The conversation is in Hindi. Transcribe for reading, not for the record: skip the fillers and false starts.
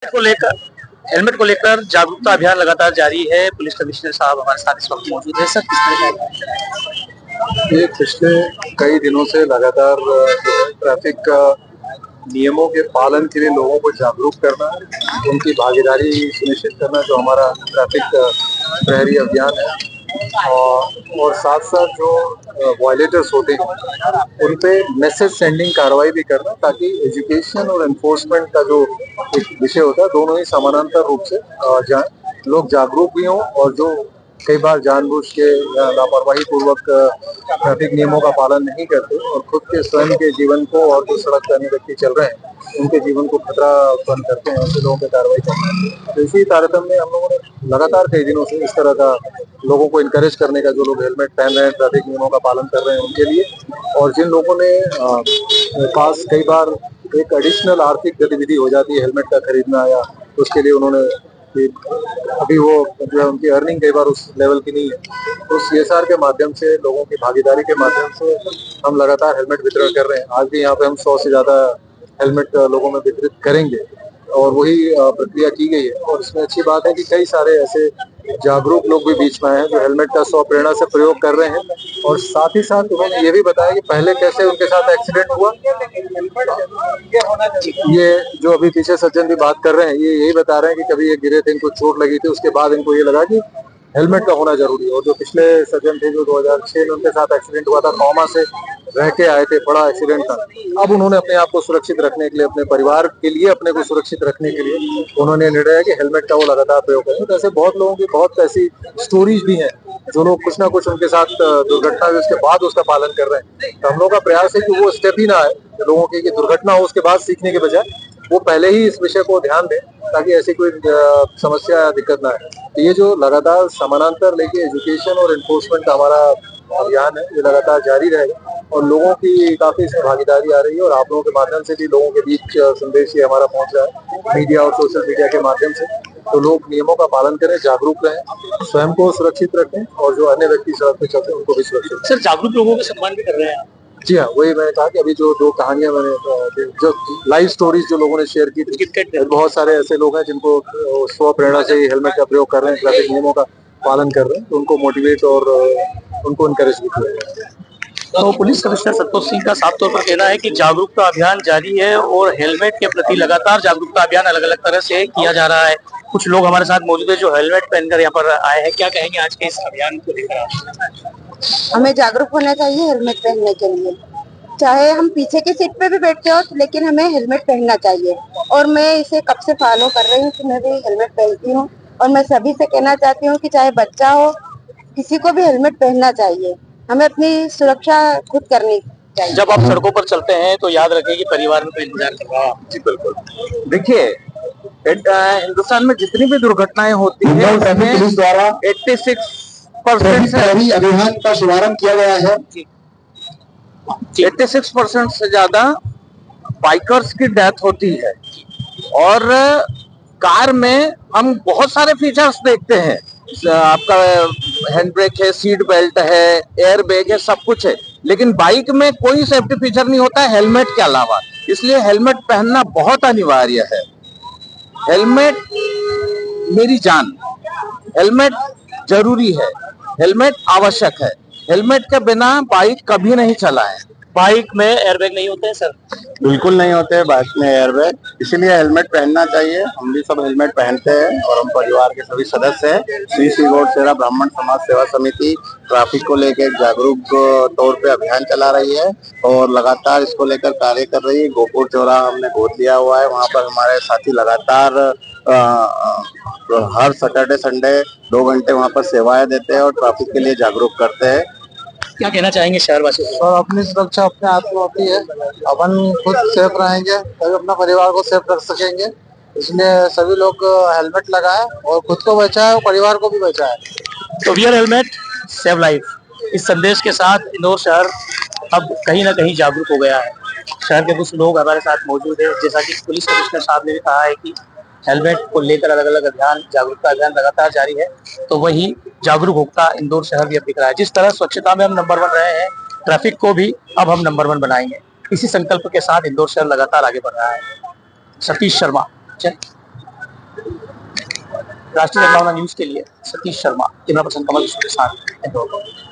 हेलमेट को लेकर जागरूकता अभियान लगातार जारी है। पुलिस कमिश्नर साहब हमारे साथ इस वक्त मौजूद है। सर, किस तरह का ये पिछले कई दिनों से लगातार ट्रैफिक नियमों के पालन के लिए लोगों को जागरूक करना, उनकी भागीदारी सुनिश्चित करना जो हमारा ट्रैफिक प्रहरी अभियान है, और साथ साथ जो वायलेटर्स होते हैं उन पे मैसेज सेंडिंग कार्रवाई भी करना, ताकि एजुकेशन और एनफोर्समेंट का जो एक विषय होता है दोनों ही समानांतर रूप से जाए, लोग जागरूक भी हों, और जो कई बार जानबूझ के या लापरवाही पूर्वक ट्रैफिक नियमों का पालन नहीं करते और खुद के स्वयं के जीवन को और जो सड़क पर अन्य व्यक्ति चल रहे हैं उनके जीवन को खतरा उत्पन्न करते हैं, ऐसे लोगों पर कार्रवाई करना है। तो इसी तारतम्य में हम लोगों ने लगातार कई दिनों से इस तरह का लोगों को इनकरेज करने का, जो लोग हेलमेट पहन रहे हैं, ट्रैफिक नियमों का पालन कर रहे हैं उनके लिए, और जिन लोगों ने पास कई बार एक एडिशनल आर्थिक गतिविधि हो जाती है हेलमेट का खरीदना, या उसके लिए उन्होंने अभी वो जो है उनकी अर्निंग कई बार उस लेवल की नहीं है, तो CSR के माध्यम से, लोगों की भागीदारी के माध्यम से हम लगातार हेलमेट वितरण कर रहे हैं। आज भी यहाँ पे हम 100 से ज्यादा हेलमेट लोगों में वितरित करेंगे, और वही प्रक्रिया की गई है। और इसमें अच्छी बात है कि कई सारे ऐसे जागरूक लोग भी बीच में आए हैं जो हेलमेट का स्वप्रेरणा से प्रयोग कर रहे हैं, और साथ ही साथ उन्होंने ये भी बताया कि पहले कैसे उनके साथ एक्सीडेंट हुआ। ये जो अभी पीछे सज्जन भी बात कर रहे हैं, ये यही बता रहे हैं कि कभी ये गिरे थे, इनको चोट लगी थी, उसके बाद इनको ये लगा कि हेलमेट का होना जरूरी है। और जो पिछले सज्जन थे जो 2006 में उनके साथ एक्सीडेंट हुआ था, कॉमा से रह के आए थे, बड़ा एक्सीडेंट था, अब उन्होंने अपने आप को सुरक्षित रखने के लिए, अपने परिवार के लिए अपने को सुरक्षित रखने के लिए उन्होंने निर्णय कि हेलमेट का वो लगातार प्रयोग करें। तो ऐसे बहुत लोगों की बहुत ऐसी स्टोरीज भी हैं जो लोग कुछ ना कुछ उनके साथ दुर्घटना हुई उसके बाद उसका पालन कर रहे हैं। तो हम लोग का प्रयास है कि वो स्टेप ही ना आए लोगों की, दुर्घटना हो उसके बाद सीखने के बजाय वो पहले ही इस विषय को ध्यान दें, ताकि ऐसी कोई समस्या या दिक्कत ना आए। तो ये जो लगातार समानांतर लेके एजुकेशन और एनफोर्समेंट का हमारा अभियान है, ये लगातार जारी रहेगा, और लोगों की काफी इसमें भागीदारी आ रही है, और आप लोगों के माध्यम से भी लोगों के बीच संदेश ये हमारा पहुंच रहा है, मीडिया और सोशल मीडिया के माध्यम से। तो लोग नियमों का पालन करें, जागरूक रहें, स्वयं को सुरक्षित रखें, और जो अन्य व्यक्ति सड़क पे चलते हैं उनको भी सुरक्षित। सर, जागरूक लोगों का सम्मान भी कर रहे हैं। जी हाँ, वही मैंने कहा कि अभी जो दो कहानियां मैंने जो लाइव स्टोरीज जो लोगों ने शेयर की थी, बहुत सारे ऐसे लोग हैं जिनको स्व प्रेरणा से हेलमेट का प्रयोग कर रहे हैं, ट्रैफिक नियमों का पालन कर रहे हैं, तो उनको मोटिवेट और उनको इनकरेज भी किया। तो पुलिस कमिश्नर संतोष सिंह का साफ तौर पर कहना है कि जागरूकता अभियान जारी है, और हेलमेट के प्रति लगातार जागरूकता अभियान अलग अलग तरह से किया जा रहा है। कुछ लोग हमारे साथ मौजूद है जो हेलमेट पहनकर यहाँ पर आए हैं। क्या कहेंगे आज के इस अभियान को लेकर? हमें जागरूक होना चाहिए हेलमेट पहनने के लिए, चाहे हम पीछे की सीट पे भी बैठते हो, लेकिन हमें हेलमेट पहनना चाहिए। और मैं इसे कब से फॉलो कर रही हूँ कि मैं भी हेलमेट पहनती हूँ, और मैं सभी से कहना चाहती हूँ कि चाहे बच्चा हो, किसी को भी हेलमेट पहनना चाहिए। हमें अपनी सुरक्षा खुद करनी चाहिए। जब आप सड़कों पर चलते हैं तो याद रखें कि परिवार में कोई इंतजार कर रहा है। जी बिल्कुल। देखिए, हिंदुस्तान में जितनी भी दुर्घटनाएं होती है, पुलिस द्वारा 86% से अभियान का शुभारंभ किया गया है। 86% से ज्यादा बाइकर्स की डेथ होती है, और कार में हम बहुत सारे फीचर्स देखते हैं, आपका हैंड ब्रेक है, सीट बेल्ट है, एयर बैग है, सब कुछ है, लेकिन बाइक में कोई सेफ्टी फीचर नहीं होता है हेलमेट के अलावा। इसलिए हेलमेट पहनना बहुत अनिवार्य है। हेलमेट मेरी जान, हेलमेट जरूरी है, हेलमेट आवश्यक है। हेलमेट के बिना बाइक कभी नहीं चलाएं। बाइक में एयरबैग नहीं होते हैं सर? बिल्कुल नहीं होते बाइक में एयरबैग, इसीलिए हेलमेट पहनना चाहिए। हम भी सब हेलमेट पहनते हैं, और हम परिवार के सभी सदस्य हैं। श्री गौड़सेरा ब्राह्मण समाज सेवा समिति ट्रैफिक को लेकर जागरूक तौर पे अभियान चला रही है, और लगातार इसको लेकर कार्य कर रही है। गोपुर चौराहा हमने गोद लिया हुआ है, वहाँ पर हमारे साथी लगातार हर सैटरडे संडे 2 घंटे वहाँ पर सेवाएं देते हैं और ट्रैफिक के लिए जागरूक करते हैं। क्या कहना चाहेंगे शहरवासियों को? और अपनी सुरक्षा अपने हाथ में होती है, अपन खुद सेफ रहेंगे तभी अपना परिवार को सेफ रख सकेंगे। इसलिए सभी लोग हेलमेट लगाएं और खुद को बचाएं और परिवार को भी बचाएं। तो वियर हेलमेट सेव लाइफ, इस संदेश के साथ इंदौर शहर अब कहीं ना कहीं जागरूक हो गया है। शहर के कुछ लोग हमारे साथ मौजूद है, जैसा कि पुलिस कमिश्नर साहब ने भी कहा है कि हेलमेट को लेकर अलग अलग अभियान, जागरूकता अभियान लगातार जारी है, तो वही जागरूक होता इंदौर शहर भी अब दिख रहा है। जिस तरह स्वच्छता में हम नंबर 1 रहे हैं, ट्रैफिक को भी अब हम नंबर 1 बनाएंगे। इसी संकल्प के साथ इंदौर शहर लगातार आगे बढ़ रहा है। सतीश शर्मा। राष्ट्रीय सद्भावना न्यूज के लिए सतीश शर्मा, कैमरा पर्सन कमल के साथ इंदौर।